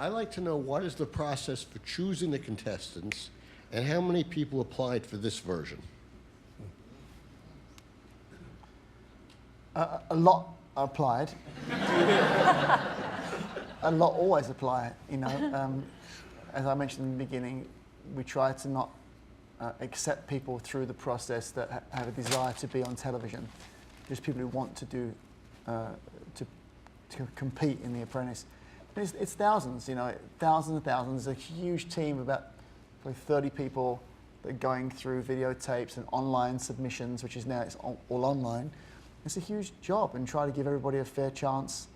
I'd like to know what is the process for choosing the contestants and how many people applied for this version? A lot applied. A lot always apply, you know. As I mentioned in the beginning, we try to not accept people through the process that have a desire to be on television. Just people who want to do, to compete in The Apprentice. It's thousands, you know, thousands and thousands. There's a huge team, about probably 30 people that are going through videotapes and online submissions, which is now it's all online. It's a huge job, and try to give everybody a fair chance.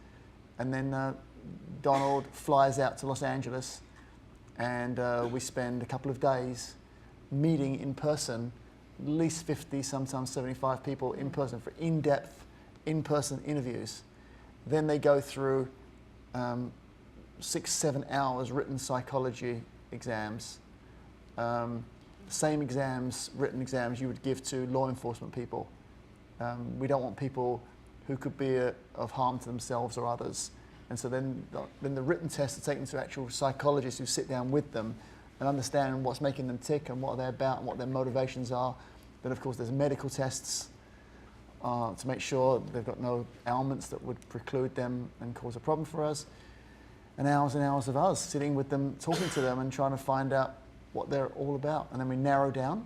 And then Donald flies out to Los Angeles, and we spend a couple of days meeting in person, at least 50, sometimes 75 people in person for in-depth, in-person interviews. Then they go through 6-7 hours written psychology exams, same exams, written exams you would give to law enforcement people. We don't want people who could be of harm to themselves or others. And so then the written tests are taken to actual psychologists who sit down with them and understand what's making them tick and what they're about and what their motivations are. Then, of course, there's medical tests to make sure they've got no ailments that would preclude them and cause a problem for us. And hours of us sitting with them, talking to them and trying to find out what they're all about. And then we narrow down.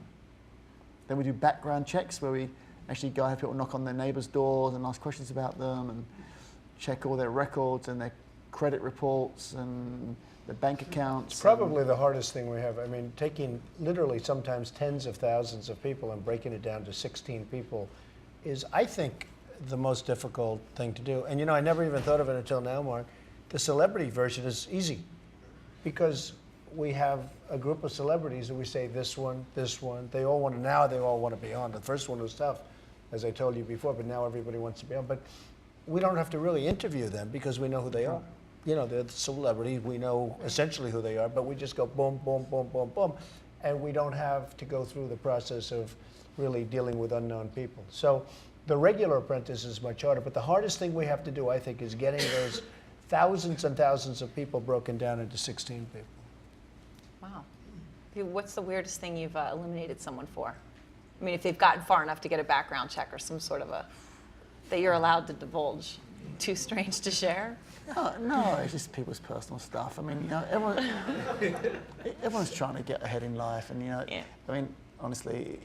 Then we do background checks where we actually go have people knock on their neighbours' doors and ask questions about them and check all their records and their credit reports and their bank accounts. It's probably the hardest thing we have. I mean, taking literally sometimes tens of thousands of people and breaking it down to 16 people is, I think, the most difficult thing to do. And you know, I never even thought of it until now, Mark. The celebrity version is easy because we have a group of celebrities and we say this one, they all want to be on. The first one was tough, as I told you before, but now everybody wants to be on. But we don't have to really interview them because we know who they are. You know, they're the celebrities, we know essentially who they are, but we just go boom, boom, boom, boom, boom, and we don't have to go through the process of really dealing with unknown people. So the regular Apprentice is much harder, but the hardest thing we have to do, I think, is getting those thousands and thousands of people broken down into 16 people. Wow. What's the weirdest thing you've eliminated someone for? I mean, if they've gotten far enough to get a background check or some sort of that you're allowed to divulge. Too strange to share? No, it's just people's personal stuff. I mean, you know, everyone's trying to get ahead in life, and you know, yeah. I mean, honestly,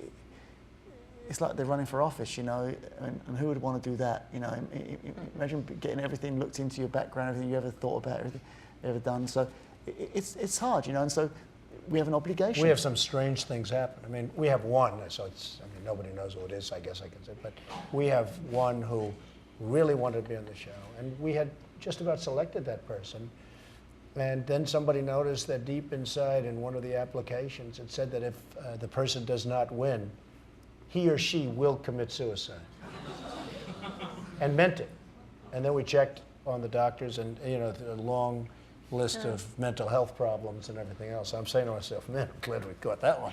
it's like they're running for office, you know, and who would want to do that? You know, imagine getting everything looked into your background, everything you ever thought about, everything you ever done. So it's hard, you know, and so we have an obligation. We have some strange things happen. I mean, we have one, so it's, I mean, nobody knows who it is, I guess I can say, but we have one who really wanted to be on the show, and we had just about selected that person, and then somebody noticed that deep inside in one of the applications it said that if the person does not win, he or she will commit suicide, and meant it. And then we checked on the doctors, and you know, the long list of mental health problems and everything else. I'm saying to myself, man, I'm glad we got that one.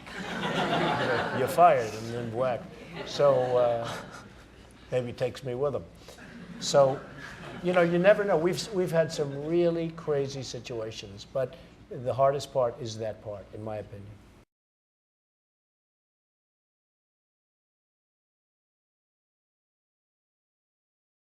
You're fired and then whacked. So maybe takes me with him. So, you know, you never know. We've had some really crazy situations, but the hardest part is that part, in my opinion.